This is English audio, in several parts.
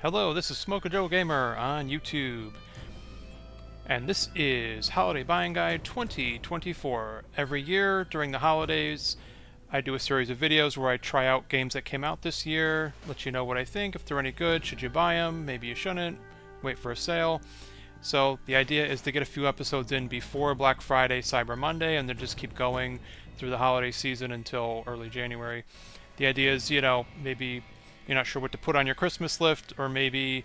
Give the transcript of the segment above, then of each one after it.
Hello, this is Smoke Joe Gamer on YouTube, and this is Holiday Buying Guide 2024. Every year during the holidays, I do a series of videos where I try out games that came out this year, let you know what I think, if they're any good, should you buy them, maybe you shouldn't, wait for a sale. So the idea is to get a few episodes in before Black Friday, Cyber Monday, and then just keep going through the holiday season until early January. The idea is, maybe you're not sure what to put on your Christmas list, or maybe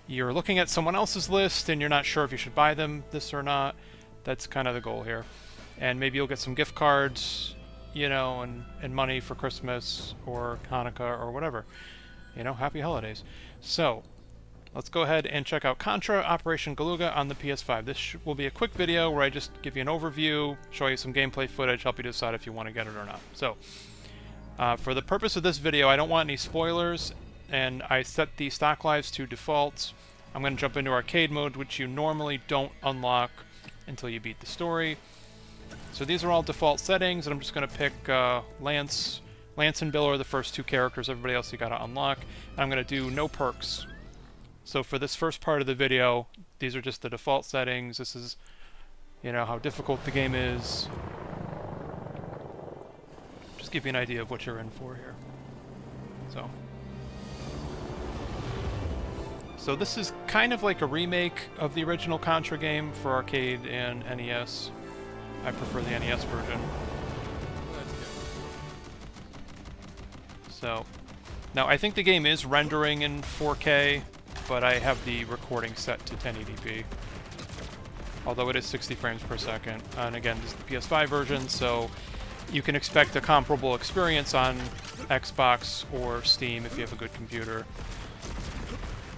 you're looking at someone else's list and you're not sure if you should buy them this or not. That's kind of the goal here. And maybe you'll get some gift cards, and money for Christmas or Hanukkah or whatever. Happy holidays. So, let's go ahead and check out Contra Operation Galuga on the PS5. This will be a quick video where I just give you an overview, show you some gameplay footage, help you decide if you want to get it or not. So, for the purpose of this video, I don't want any spoilers, and I set the stock lives to default. I'm going to jump into arcade mode, which you normally don't unlock until you beat the story. So these are all default settings, and I'm just going to pick Lance and Bill are the first two characters. Everybody else you got to unlock. And I'm going to do no perks. So for this first part of the video, these are just the default settings. This is, how difficult the game is. Just give you an idea of what you're in for here. So this is kind of like a remake of the original Contra game for arcade and NES. I prefer the NES version. So, now I think the game is rendering in 4K, but I have the recording set to 1080p. Although it is 60 frames per second. And again, this is the PS5 version, so you can expect a comparable experience on Xbox or Steam if you have a good computer.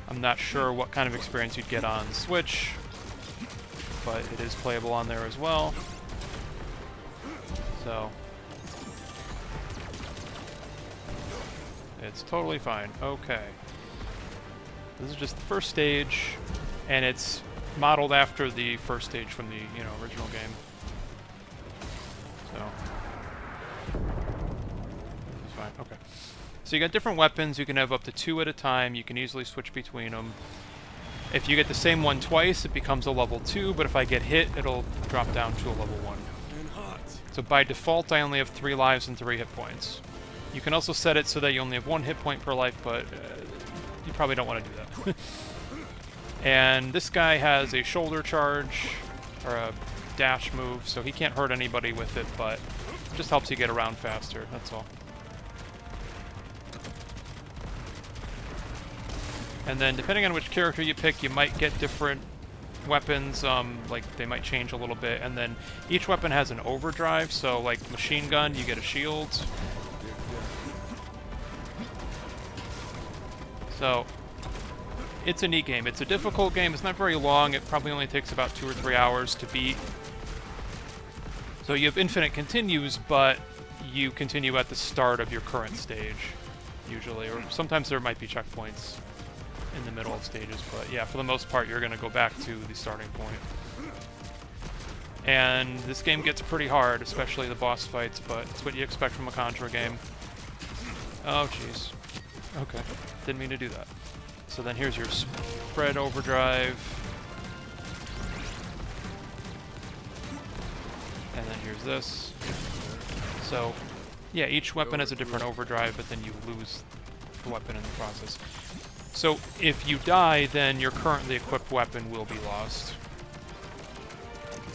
I'm not sure what kind of experience you'd get on Switch, but it is playable on there as well. So, it's totally fine. Okay. This is just the first stage, and it's modeled after the first stage from the, original game. So, it's fine. Okay. So you got different weapons. You can have up to 2 at a time. You can easily switch between them. If you get the same one twice, it becomes a level 2, but if I get hit, it'll drop down to a level 1. So by default, I only have 3 lives and 3 hit points. You can also set it so that you only have 1 hit point per life, but you probably don't want to do that. And this guy has a shoulder charge, or a dash move, so he can't hurt anybody with it, but it just helps you get around faster, that's all. And then, depending on which character you pick, you might get different weapons, like, they might change a little bit, and then each weapon has an overdrive, so, like, machine gun, you get a shield. So, it's a neat game. It's a difficult game. It's not very long. It probably only takes about 2 or 3 hours to beat. So you have infinite continues, but you continue at the start of your current stage, usually, or sometimes there might be checkpoints in the middle of stages, but yeah, for the most part, you're going to go back to the starting point. And this game gets pretty hard, especially the boss fights, but it's what you expect from a Contra game. Oh, jeez. Okay, didn't mean to do that. So then here's your spread overdrive. And then here's this. So, yeah, each weapon has a different overdrive, but then you lose the weapon in the process. So if you die, then your currently equipped weapon will be lost.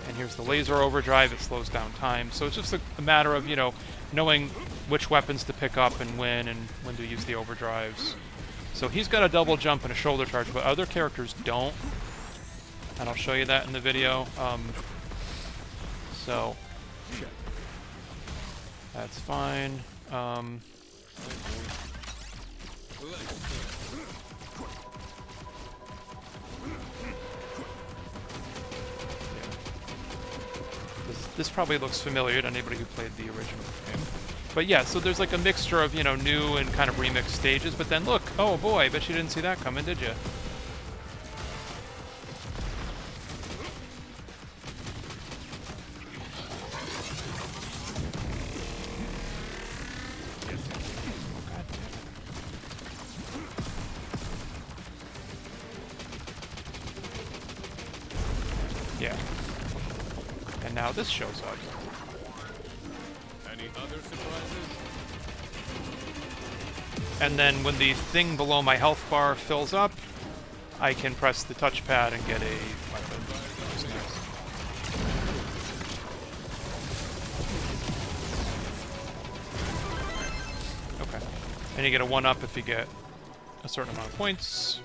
And here's the laser overdrive. It slows down time. So it's just a matter of, knowing which weapons to pick up and when to use the overdrives. So he's got a double jump and a shoulder charge, but other characters don't. And I'll show you that in the video. So that's fine. This probably looks familiar to anybody who played the original game. But yeah, so there's like a mixture of, new and kind of remixed stages, but then look, oh boy, I bet you didn't see that coming, did you? Yeah. And now this shows up. Any other surprises? And then when the thing below my health bar fills up, I can press the touchpad and get a weapon. Which is nice. Okay. And you get a 1-up if you get a certain amount of points.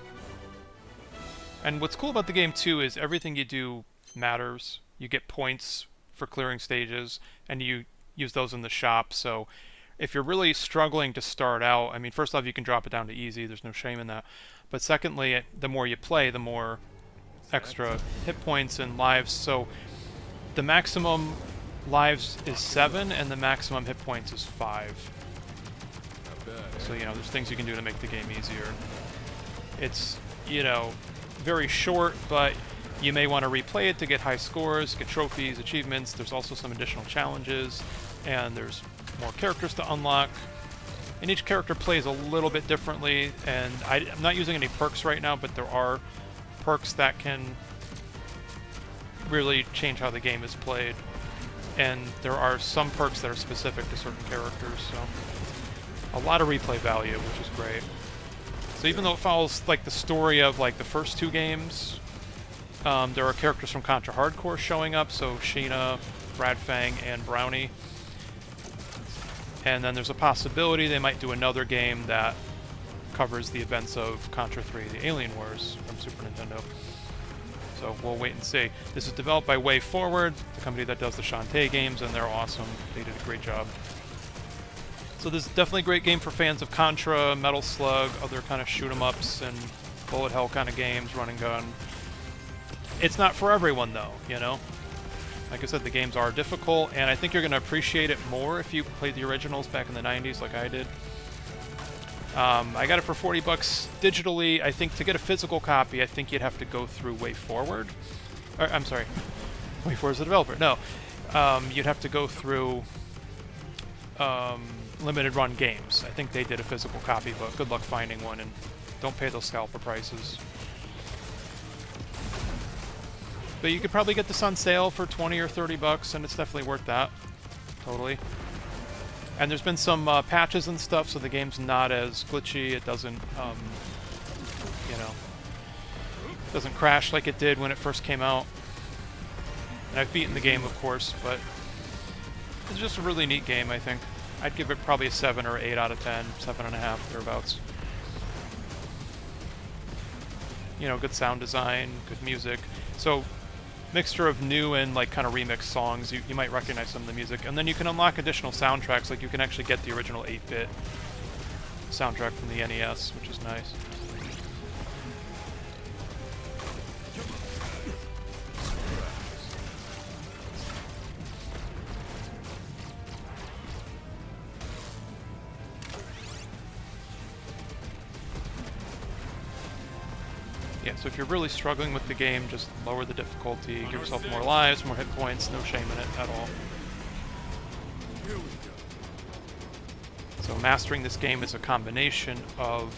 And what's cool about the game, too, is everything you do matters. You get points for clearing stages, and you use those in the shop. So if you're really struggling to start out, I mean, first off, you can drop it down to easy. There's no shame in that. But secondly, the more you play, the more extra hit points and lives. So the maximum lives is 7, and the maximum hit points is 5. So, you know, there's things you can do to make the game easier. It's, you know, very short, but you may want to replay it to get high scores, get trophies, achievements. There's also some additional challenges, and there's more characters to unlock. And each character plays a little bit differently, and I'm not using any perks right now, but there are perks that can really change how the game is played. And there are some perks that are specific to certain characters, so a lot of replay value, which is great. So even though it follows like the story of like the first 2 games, there are characters from Contra Hardcore showing up, so Sheena, Bradfang, and Brownie. And then there's a possibility they might do another game that covers the events of Contra 3, the Alien Wars from Super Nintendo. So we'll wait and see. This is developed by Way Forward, the company that does the Shantae games, and they're awesome. They did a great job. So this is definitely a great game for fans of Contra, Metal Slug, other kind of shoot-'em-ups and bullet hell kind of games, run and gun. It's not for everyone, though, you know? Like I said, the games are difficult, and I think you're going to appreciate it more if you played the originals back in the 90s like I did. I got it for 40 bucks digitally. I think to get a physical copy, I think you'd have to go through Way Forward. Or, I'm sorry. Way Forward's the developer. No. You'd have to go through Limited Run Games. I think they did a physical copy, but good luck finding one, and don't pay those scalper prices. But you could probably get this on sale for 20 or 30 bucks, and it's definitely worth that. Totally. And there's been some patches and stuff, so the game's not as glitchy. It doesn't, you know, doesn't crash like it did when it first came out. And I've beaten the game, of course, but it's just a really neat game, I think. I'd give it probably a 7 or 8 out of 10, 7.5, thereabouts. You know, good sound design, good music. So, mixture of new and like kind of remixed songs. You might recognize some of the music. And then you can unlock additional soundtracks, like you can actually get the original 8-bit soundtrack from the NES, which is nice. Yeah, so if you're really struggling with the game, just lower the difficulty, give yourself more lives, more hit points, no shame in it at all. So mastering this game is a combination of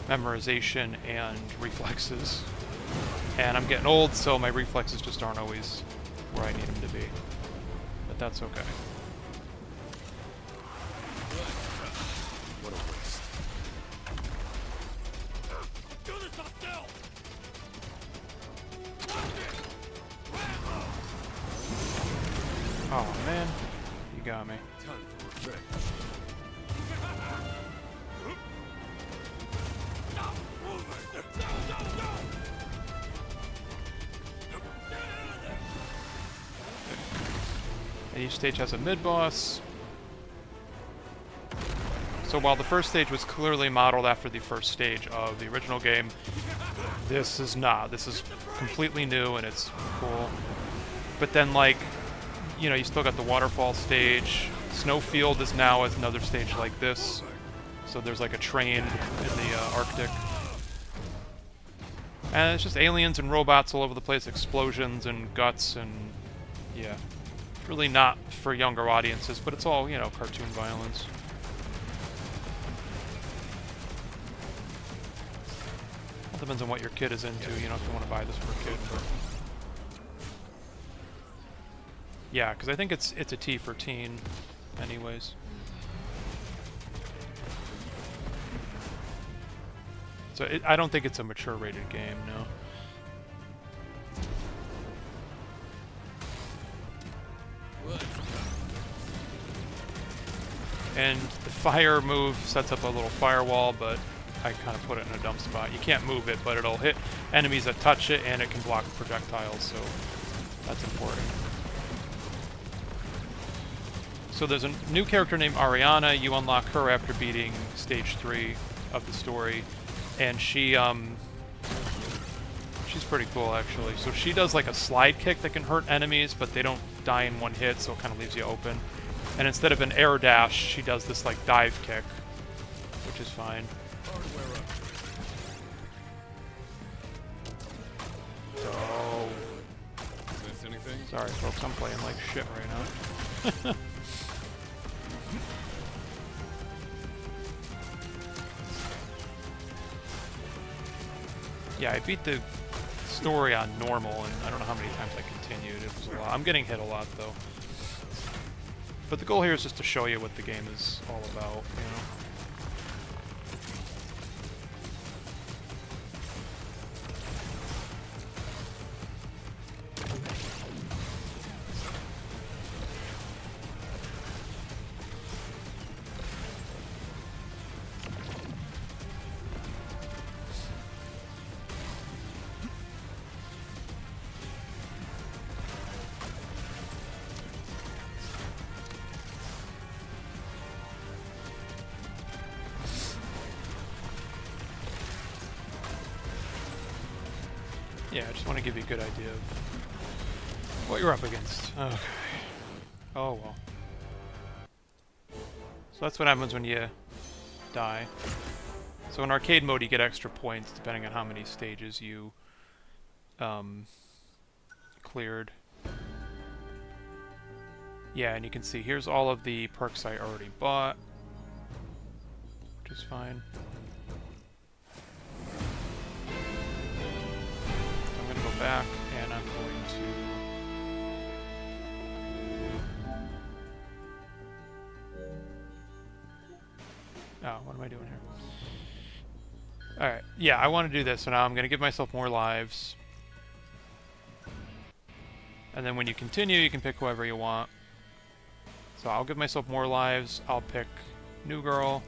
memorization and reflexes. And I'm getting old, so my reflexes just aren't always where I need them to be. But that's okay. What a waste. Oh man, you got me. Time for revenge. And each stage has a mid-boss. So while the first stage was clearly modeled after the first stage of the original game, this is not. This is completely new and it's cool. But then, like, you know, you still got the waterfall stage. Snowfield is now another stage like this. So there's like a train in the Arctic. And it's just aliens and robots all over the place, explosions and guts and, yeah. Really not for younger audiences, but it's all, you know, cartoon violence. It depends on what your kid is into, you know, if you want to buy this for a kid. But Yeah, because I think it's a T for teen, anyways. So I don't think it's a mature rated game, no. And the fire move sets up a little firewall, but I kind of put it in a dumb spot. You can't move it, but it'll hit enemies that touch it, and it can block projectiles, so that's important. So there's a new character named Ariana. You unlock her after beating stage 3 of the story, and she's pretty cool, actually. So she does like a slide kick that can hurt enemies, but they don't die in one hit, so it kind of leaves you open. And instead of an air dash, she does this like dive kick, which is fine. Oh. Miss anything? Sorry, folks, I'm playing like shit right now. Yeah, I beat the story on normal, and I don't know how many times I continued. It was a lot. I'm getting hit a lot, though. But the goal here is just to show you what the game is all about, you know? Yeah, I just want to give you a good idea of what you're up against. Okay. Oh, well. So that's what happens when you die. So in arcade mode, you get extra points depending on how many stages you cleared. Yeah, and you can see here's all of the perks I already bought, which is fine. I'm going to go back, and I'm going to... Oh, what am I doing here? Alright, yeah, I want to do this, so now I'm going to give myself more lives. And then when you continue, you can pick whoever you want. So I'll give myself more lives, I'll pick New Girl.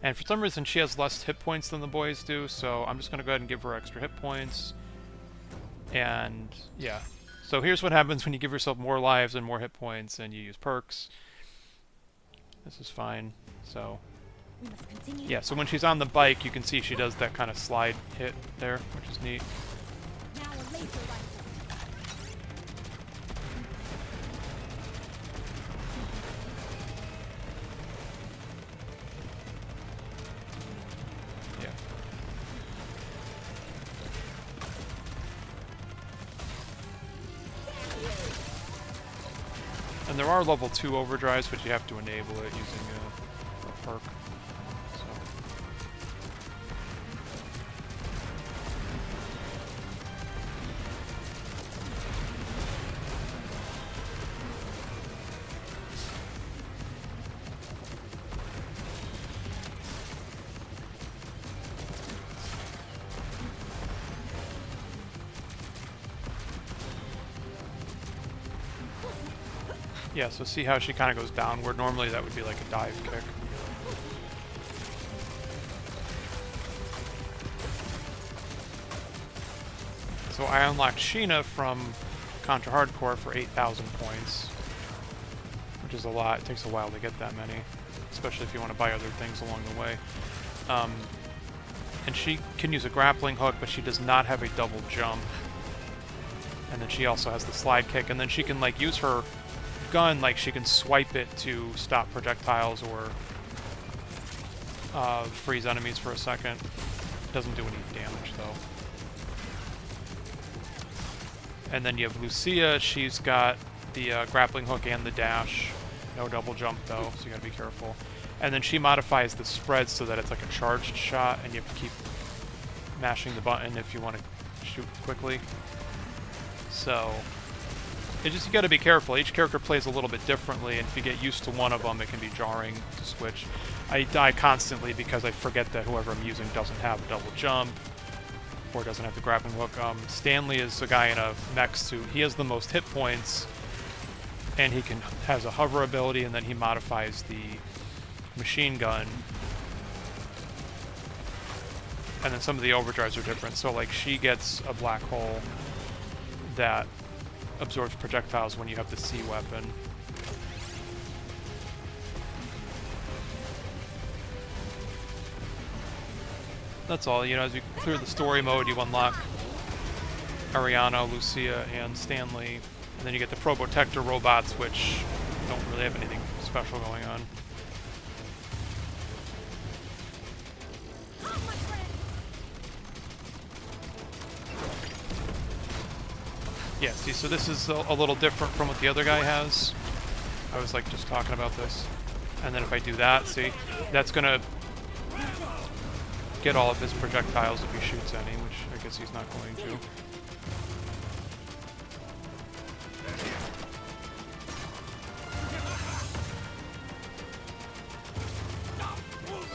And for some reason, she has less hit points than the boys do, so I'm just going to go ahead and give her extra hit points. And, yeah. So here's what happens when you give yourself more lives and more hit points and you use perks. This is fine, so... Yeah, so when she's on the bike, you can see she does that kind of slide hit there, which is neat. Now a laser rifle. Yeah. And there are level 2 overdrives, but you have to enable it using a perk. So. Yeah, so see how she kind of goes downward? Normally that would be like a dive kick. So I unlocked Sheena from Contra Hardcore for 8,000 points, which is a lot. It takes a while to get that many, especially if you want to buy other things along the way. And she can use a grappling hook, but she does not have a double jump. And then she also has the slide kick, and then she can like use her gun, like she can swipe it to stop projectiles or freeze enemies for a second. It doesn't do any damage though. And then you have Lucia. She's got the grappling hook and the dash. No double jump though, so you gotta be careful. And then she modifies the spread so that it's like a charged shot, and you have to keep mashing the button if you want to shoot quickly. So It just, you gotta be careful. Each character plays a little bit differently, and if you get used to one of them, it can be jarring to switch. I die constantly because I forget that whoever I'm using doesn't have a double jump, or doesn't have the grappling hook. Stanley is a guy in a mech suit. He has the most hit points, and he has a hover ability, and then he modifies the machine gun. And then some of the overdrives are different. So, like, she gets a black hole that absorbs projectiles when you have the C weapon. That's all. You know, as you clear the story mode, you unlock Ariana, Lucia, and Stanley. And then you get the Probotector robots, which don't really have anything special going on. Yeah, see, so this is a little different from what the other guy has. I was, like, just talking about this. And then if I do that, see, that's gonna get all of his projectiles if he shoots any, which I guess he's not going to.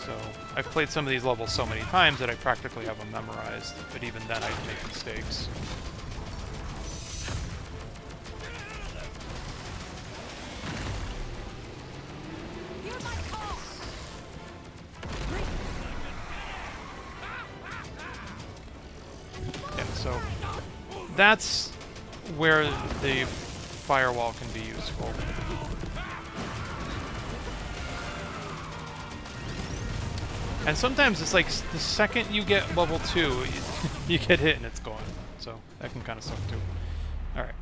So, I've played some of these levels so many times that I practically have them memorized, but even then I make mistakes. So that's where the firewall can be useful. And sometimes it's like the second you get level 2, you get hit and it's gone. So that can kind of suck too. Alright.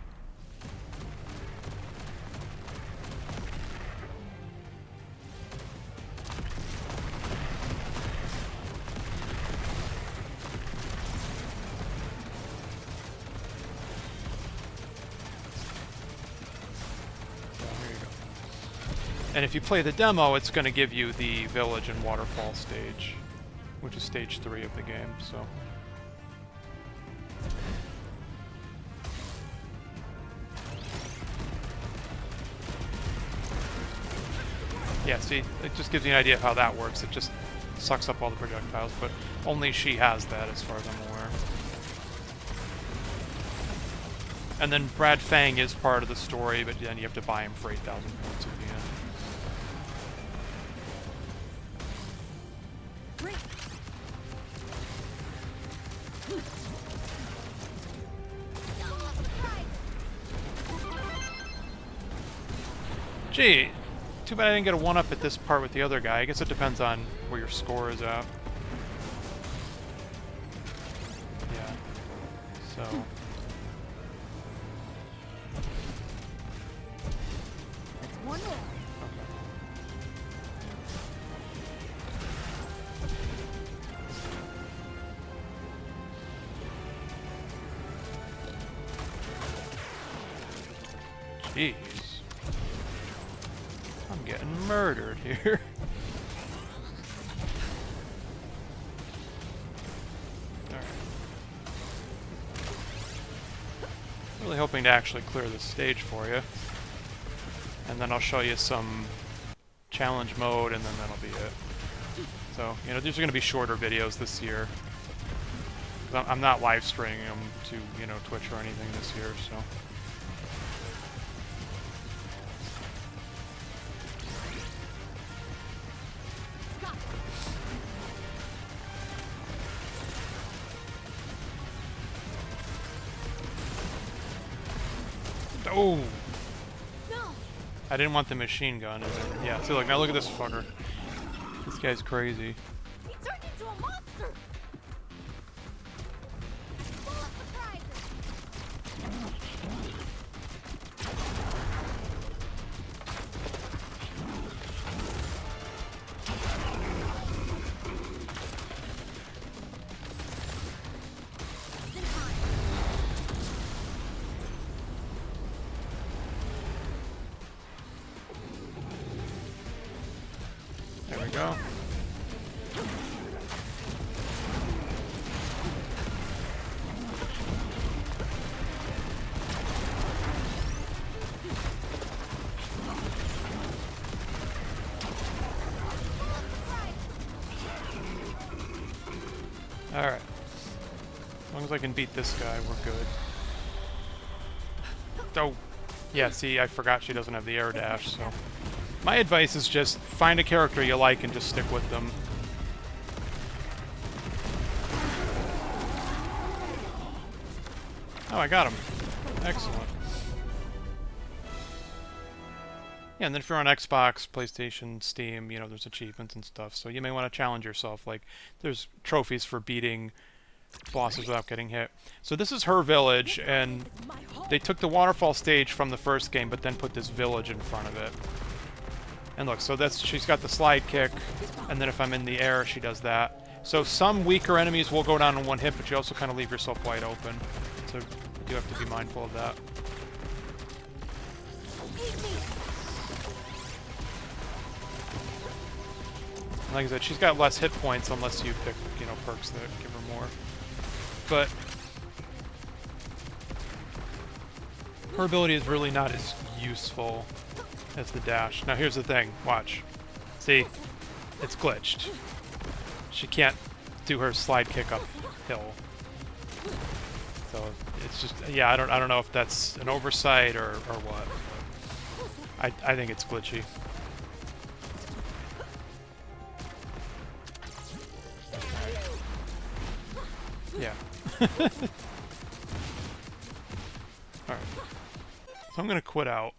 And if you play the demo, it's going to give you the village and waterfall stage, which is stage 3 of the game, so. Yeah, see, it just gives you an idea of how that works. It just sucks up all the projectiles, but only she has that as far as I'm aware. And then Brad Fang is part of the story, but then you have to buy him for 8,000 points at the end. Gee, too bad I didn't get a 1-up at this part with the other guy. I guess it depends on where your score is at. Yeah. So. That's one more. Okay. Jeez. I'm getting murdered here. Alright. Really hoping to actually clear this stage for you. And then I'll show you some challenge mode, and then that'll be it. So, you know, these are going to be shorter videos this year. I'm not live streaming them to, you know, Twitch or anything this year, so. Oh! No. I didn't want the machine gun. Yeah, see, look, now look at this fucker. This guy's crazy. He turned into a monster. Full of surprises. There we go. Alright. As long as I can beat this guy, we're good. Oh, yeah, see, I forgot she doesn't have the air dash, so... My advice is just find a character you like and just stick with them. Oh, I got him. Excellent. Yeah, and then if you're on Xbox, PlayStation, Steam, you know, there's achievements and stuff, so you may want to challenge yourself. Like, there's trophies for beating bosses without getting hit. So this is her village, and they took the waterfall stage from the first game, but then put this village in front of it. And look, so that's, she's got the slide kick, and then if I'm in the air, she does that. So some weaker enemies will go down in one hit, but you also kind of leave yourself wide open. So you do have to be mindful of that. Like I said, she's got less hit points unless you pick, you know, perks that give her more. But her ability is really not as useful as the dash. Now here's the thing, watch. See? It's glitched. She can't do her slide kick uphill. So it's just, yeah, I don't know if that's an oversight or what. I think it's glitchy. Yeah. Alright. So I'm gonna quit out.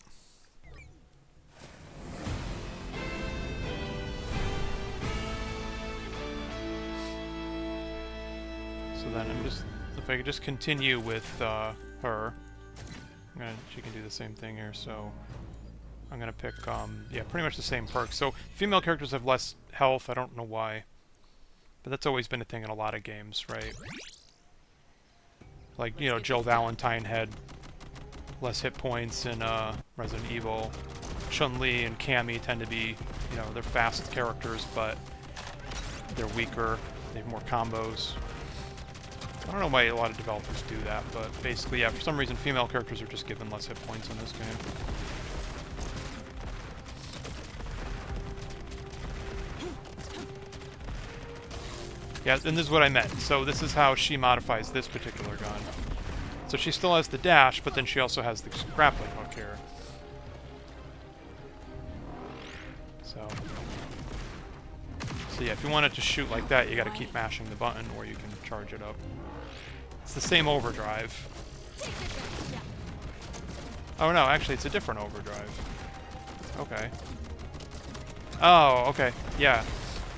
So then I'm just, if I could just continue with her. She can do the same thing here, so I'm gonna pick, yeah, pretty much the same perks. So female characters have less health, I don't know why. But that's always been a thing in a lot of games, right? Like, you know, Jill Valentine had less hit points in Resident Evil. Chun-Li and Cammy tend to be, you know, they're fast characters, but they're weaker. They have more combos. I don't know why a lot of developers do that, but basically, yeah, for some reason female characters are just given less hit points in this game. Yeah, and this is what I meant. So this is how she modifies this particular gun. So she still has the dash, but then she also has the grappling hook here. So yeah, if you want it to shoot like that, you gotta keep mashing the button, or you can charge it up. It's the same overdrive. Oh no, actually it's a different overdrive. Okay. Oh, okay, yeah.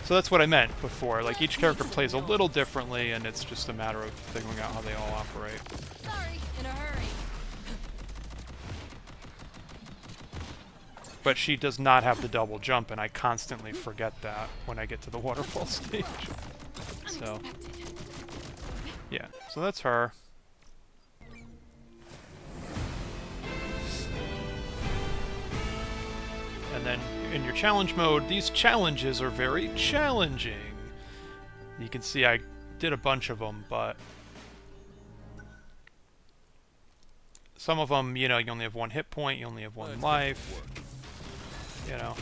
So that's what I meant before. Like, each character plays a little differently, and it's just a matter of figuring out how they all operate. Sorry, in a hurry. But she does not have the double jump, and I constantly forget that when I get to the waterfall stage. So, yeah. So that's her. And then in your challenge mode, these challenges are very challenging. You can see I did a bunch of them, but some of them, you know, you only have one hit point, you only have one life, you know.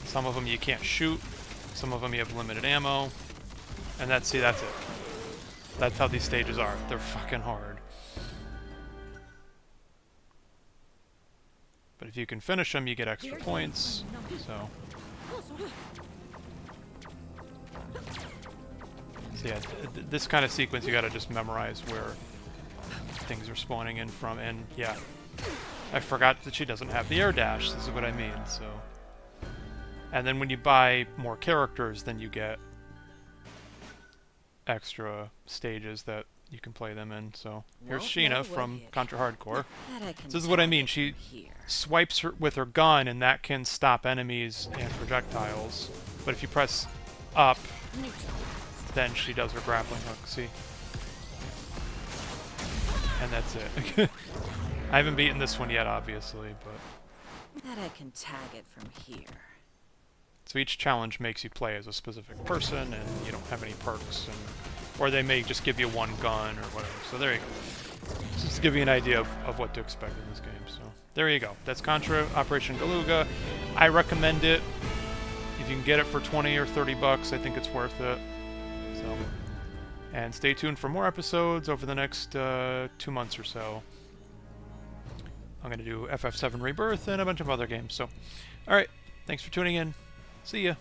Some of them you can't shoot, some of them you have limited ammo, and that's it. That's how these stages are. They're fucking hard. But if you can finish them, you get extra points, so yeah, this kind of sequence you gotta just memorize where things are spawning in from, and yeah, I forgot that she doesn't have the air dash, this is what I mean, so. And then when you buy more characters, then you get extra stages that you can play them in, so. Here's Sheena from Contra Hardcore. This is what I mean, she swipes her with her gun, and that can stop enemies and projectiles. But if you press up, then she does her grappling hook, see? And that's it. I haven't beaten this one yet, obviously, but... That I can tag it from here. So each challenge makes you play as a specific person, and you don't have any perks, and or they may just give you one gun or whatever. So there you go. Just to give you an idea of what to expect in this game. So there you go. That's Contra Operation Galuga. I recommend it. if you can get it for 20 or 30 bucks, I think it's worth it. So, and stay tuned for more episodes over the next 2 months or so. I'm going to do FF7 Rebirth and a bunch of other games. So, alright, thanks for tuning in. See ya.